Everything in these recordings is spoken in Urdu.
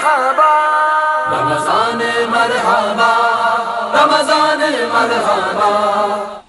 مرحبا رمضان مرحبا رمضان مرحبا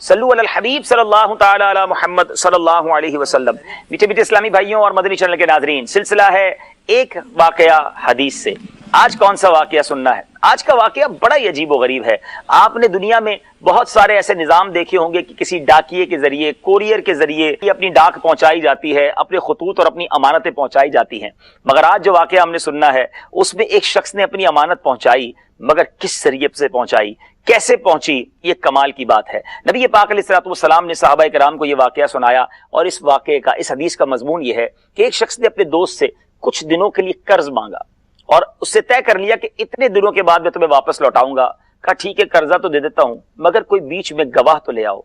صلوا علی الحبیب صلی اللہ تعال علی محمد صلی اللہ علیہ وسلم۔ میٹھے میٹھے اسلامی بھائیوں اور مدنی چینل کے ناظرین، سلسلہ ہے ایک واقعہ حدیث سے۔ آج کون سا واقعہ سننا ہے؟ آج کا واقعہ بڑا ہی عجیب و غریب ہے۔ آپ نے دنیا میں بہت سارے ایسے نظام دیکھے ہوں گے کہ کسی ڈاکیے کے ذریعے، کوریئر کے ذریعے اپنی ڈاک پہنچائی جاتی ہے، اپنے خطوط اور اپنی امانتیں پہنچائی جاتی ہیں، مگر آج جو واقعہ ہم نے سننا ہے اس میں ایک شخص نے اپنی امانت پہنچائی، مگر کس ذریعے سے پہنچائی، کیسے پہنچی، یہ کمال کی بات ہے۔ نبی پاک علیہ السلام نے صحابہ کرام کو یہ واقعہ سنایا، اور اس واقعے کا، اس حدیث کا مضمون یہ ہے کہ ایک شخص نے اپنے دوست سے کچھ دنوں کے لیے قرض مانگا اور اس سے طے کر لیا کہ اتنے دنوں کے بعد میں تمہیں واپس لوٹاؤں گا۔ کہا ٹھیک ہے، قرضہ تو دے دیتا ہوں، مگر کوئی بیچ میں گواہ تو لے آؤ۔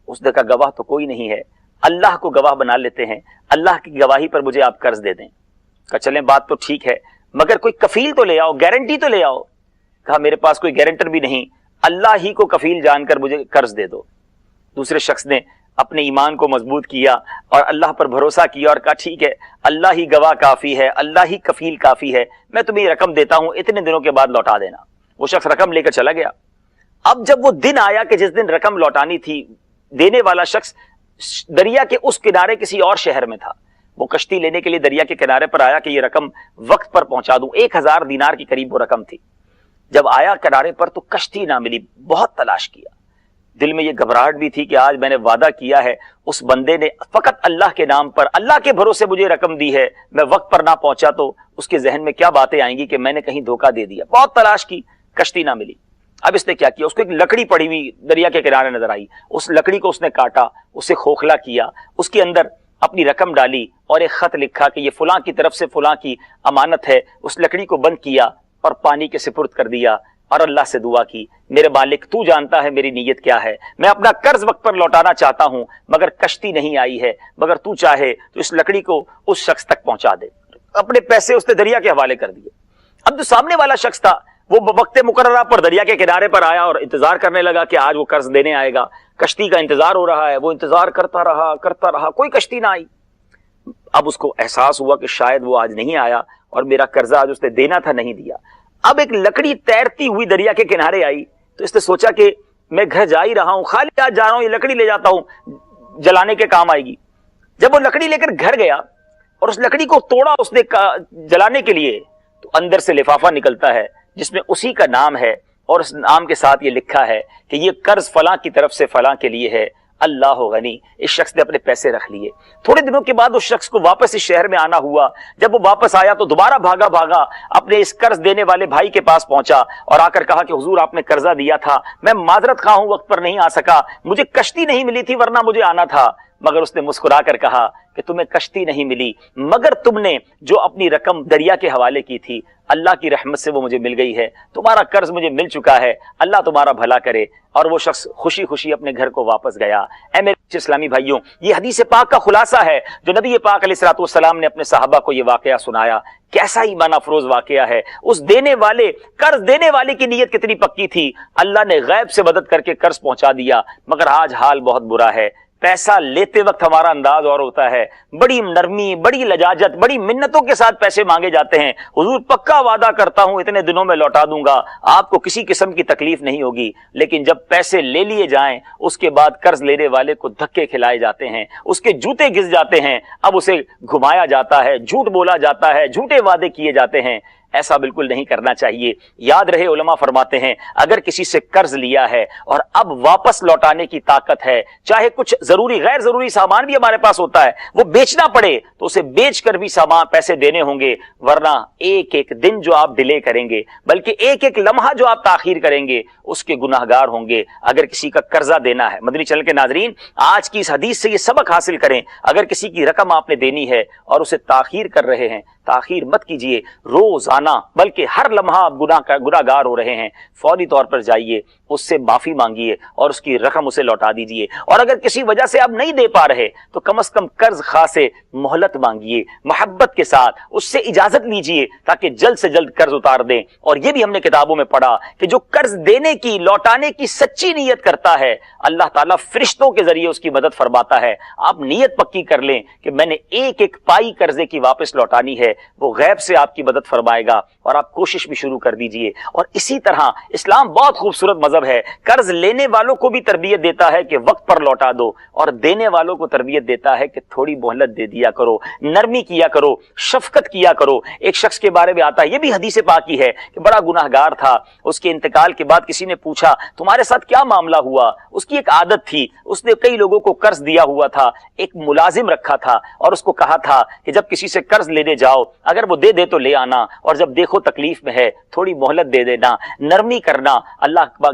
اس نے کہا گواہ تو کوئی نہیں ہے، اللہ کو گواہ بنا لیتے ہیں، اللہ کی گواہی پر مجھے آپ قرض دے دیں۔ کہا چلیں بات تو ٹھیک ہے، مگر کوئی کفیل تو لے آؤ، گارنٹی تو لے آؤ۔ کہا میرے پاس کوئی گارنٹر بھی نہیں، اللہ ہی کو کفیل جان کر مجھے قرض دے دو۔ دوسرے شخص نے اپنے ایمان کو مضبوط کیا اور اللہ پر بھروسہ کیا اور کہا ٹھیک ہے، اللہ ہی گواہ کافی ہے، اللہ ہی کفیل کافی ہے، میں تمہیں یہ رقم دیتا ہوں، اتنے دنوں کے بعد لوٹا دینا۔ وہ شخص رقم لے کر چلا گیا۔ اب جب وہ دن آیا کہ جس دن رقم لوٹانی تھی، دینے والا شخص دریا کے اس کنارے کسی اور شہر میں تھا۔ وہ کشتی لینے کے لیے دریا کے کنارے پر آیا کہ یہ رقم وقت پر پہنچا دوں۔ 1000 دینار کی قریب وہ رقم تھی۔ جب آیا کنارے پر تو کشتی نہ ملی، بہت تلاش کیا، دل میں یہ گھبراہٹ بھی تھی کہ آج میں نے وعدہ کیا ہے، اس بندے نے فقط اللہ کے نام پر، اللہ کے بھروسے مجھے رقم دی ہے، میں وقت پر نہ پہنچا تو اس کے ذہن میں کیا باتیں آئیں گی کہ میں نے کہیں دھوکہ دے دیا۔ بہت تلاش کی، کشتی نہ ملی۔ اب اس نے کیا کیا، اس کو ایک لکڑی پڑی ہوئی دریا کے کنارے نظر آئی، اس لکڑی کو اس نے کاٹا، اسے کھوکھلا کیا، اس کے اندر اپنی رقم ڈالی اور ایک خط لکھا کہ یہ فلاں کی طرف سے فلاں کی امانت ہے۔ اس لکڑی کو بند کیا اور پانی کے سپرد کر دیا اور اللہ سے دعا کی، میرے مالک تو جانتا ہے میری نیت کیا ہے، میں اپنا قرض وقت پر لوٹانا چاہتا ہوں، مگر کشتی نہیں آئی ہے، مگر تو چاہے تو اس لکڑی کو اس شخص تک پہنچا دے۔ اپنے پیسے اس نے دریا کے حوالے کر دیے۔ اب جو سامنے والا شخص تھا وہ وقت مقررہ پر دریا کے کنارے پر آیا اور انتظار کرنے لگا کہ آج وہ قرض دینے آئے گا، کشتی کا انتظار ہو رہا ہے۔ وہ انتظار کرتا رہا، کوئی کشتی نہ آئی۔ اب اس کو احساس ہوا کہ شاید وہ آج نہیں آیا اور میرا قرضہ آج اس نے دینا تھا، نہیں دیا۔ اب ایک لکڑی تیرتی ہوئی دریا کے کنارے آئی تو اس نے سوچا کہ میں گھر جا ہی رہا ہوں، خالی آج جا رہا ہوں، یہ لکڑی لے جاتا ہوں، جلانے کے کام آئے گی۔ جب وہ لکڑی لے کر گھر گیا اور اس لکڑی کو توڑا اس نے جلانے کے لیے، تو اندر سے لفافہ نکلتا ہے جس میں اسی کا نام ہے، اور اس نام کے ساتھ یہ لکھا ہے کہ یہ قرض فلاں کی طرف سے فلاں کے لیے ہے، اللہ غنی۔ اس شخص نے اپنے پیسے رکھ لیے۔ تھوڑے دنوں کے بعد اس شخص کو واپس اس شہر میں آنا ہوا۔ جب وہ واپس آیا تو دوبارہ بھاگا اپنے اس قرض دینے والے بھائی کے پاس پہنچا اور آ کر کہا کہ حضور آپ نے قرضہ دیا تھا، میں معذرت خواہ ہوں، وقت پر نہیں آ سکا، مجھے کشتی نہیں ملی تھی ورنہ مجھے آنا تھا۔ مگر اس نے مسکرا کر کہا کہ تمہیں کشتی نہیں ملی، مگر تم نے جو اپنی رقم دریا کے حوالے کی تھی، اللہ کی رحمت سے وہ مجھے مل گئی ہے، تمہارا قرض مجھے مل چکا ہے، اللہ تمہارا بھلا کرے۔ اور وہ شخص خوشی خوشی اپنے گھر کو واپس گیا۔ اے میرے اسلامی بھائیوں، یہ حدیث پاک کا خلاصہ ہے جو نبی پاک علیہ السلام نے اپنے صحابہ کو یہ واقعہ سنایا۔ کیسا ایمان افروز واقعہ ہے۔ اس دینے والے، قرض دینے والے کی نیت کتنی پکی تھی، اللہ نے غیب سے مدد کر کے قرض پہنچا دیا، مگر آج حال بہت برا ہے۔ پیسہ لیتے وقت ہمارا انداز اور ہوتا ہے، بڑی نرمی، بڑی لجاجت، بڑی منتوں کے ساتھ پیسے مانگے جاتے ہیں۔ حضور پکا وعدہ کرتا ہوں اتنے دنوں میں لوٹا دوں گا، آپ کو کسی قسم کی تکلیف نہیں ہوگی۔ لیکن جب پیسے لے لیے جائیں اس کے بعد قرض لینے والے کو دھکے کھلائے جاتے ہیں، اس کے جوتے گھس جاتے ہیں، اب اسے گھمایا جاتا ہے، جھوٹ بولا جاتا ہے، جھوٹے وعدے کیے جاتے ہیں۔ ایسا بالکل نہیں کرنا چاہیے۔ یاد رہے، علماء فرماتے ہیں اگر کسی سے قرض لیا ہے اور اب واپس لوٹانے کی طاقت ہے، چاہے کچھ ضروری غیر ضروری سامان بھی ہمارے پاس ہوتا ہے، وہ بیچنا پڑے تو اسے بیچ کر بھی سامان پیسے دینے ہوں گے، ورنہ ایک ایک دن جو آپ ڈیلے کریں گے، بلکہ ایک ایک لمحہ جو آپ تاخیر کریں گے، اس کے گناہگار ہوں گے۔ اگر کسی کا قرضہ دینا ہے، مدنی چینل کے ناظرین آج کی اس حدیث سے یہ سبق حاصل کریں، اگر کسی کی رقم آپ نے دینی ہے اور اسے تاخیر کر رہے ہیں، تاخیر مت کیجئے، روزانہ بلکہ ہر لمحہ آپ گناہگار ہو رہے ہیں، فوری طور پر جائیے، اس سے معافی مانگیے اور اس کی رقم اسے لوٹا دیجئے۔ اور اگر کسی وجہ سے آپ نہیں دے پا رہے تو کم از کم قرض خواہ سے مہلت مانگیے، محبت کے ساتھ اس سے اجازت لیجئے تاکہ جلد سے جلد قرض اتار دیں۔ اور یہ بھی ہم نے کتابوں میں پڑھا کہ جو قرض دینے کی، لوٹانے کی سچی نیت کرتا ہے، اللہ تعالیٰ فرشتوں کے ذریعے اس کی مدد فرماتا ہے۔ آپ نیت پکی کر لیں کہ میں نے ایک ایک پائی قرضے کی واپس لوٹانی ہے، ہے وہ غیب سے آپ کی مدد فرمائے گا، اور آپ کوشش بھی شروع کر دیجئے۔ اور اسی طرح اسلام بہت خوبصورت مذہب ہے، قرض لینے والوں کو بھی تربیت دیتا ہے کہ وقت پر لوٹا دو، اور دینے والوں کو تربیت دیتا ہے کہ تھوڑی مہلت دے دیا کرو، نرمی کیا کرو، شفقت کیا کرو۔ ایک شخص کے بارے میں آتا ہے، یہ بھی حدیث پاک کی ہے، کہ بڑا گناہ گار تھا، اس کے انتقال کے بعد کسی نے پوچھا تمہارے ساتھ کیا معاملہ ہوا؟ اس کی ایک عادت تھی، اس نے کئی لوگوں کو قرض دیا ہوا تھا، ایک ملازم رکھا تھا، اور اس کو کہا تھا کہ جب کسی سے قرض لینے جاؤ اگر وہ دے دے تو لے آنا، اور جب دیکھو تکلیف میں ہے تھوڑی مہلت دے دینا، نرمی کرنا۔ اللہ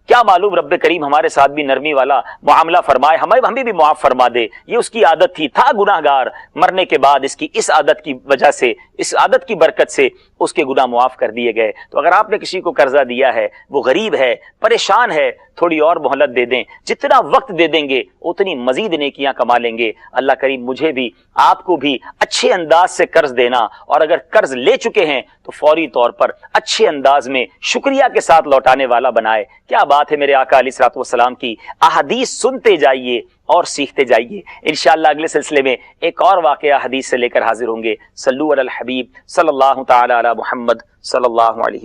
کیا معلوم رب کریم ہمارے ساتھ بھی نرمی والا معاملہ فرمائے، ہمیں بھی معاف فرما دے۔ یہ اس کی عادت تھی، تھا گناہ گار، مرنے کے بعد اس عادت کی وجہ سے، اس عادت کی برکت سے اس کے گناہ معاف کر دیے گئے۔ تو اگر آپ نے کسی کو قرضہ دیا ہے، وہ غریب ہے، پریشان ہے، تھوڑی اور مہلت دے دیں، جتنا وقت دے دیں گے اتنی مزید نیکیاں کما لیں گے۔ اللہ کریم مجھے بھی آپ کو بھی اچھے انداز سے قرض دینا، اور اگر قرض لے چکے ہیں تو فوری طور پر اچھے انداز میں شکریہ کے ساتھ لوٹانے والا بنائے۔ کیا بات ہے میرے آقا علیہ الصلوۃ والسلام کی، احادیث سنتے جائیے اور سیکھتے جائیے۔ انشاءاللہ اگلے سلسلے میں ایک اور واقعہ حدیث سے لے کر حاضر ہوں گے۔ صلوا علی الحبیب صلی اللہ تعالی علی محمد صلی اللہ علیہ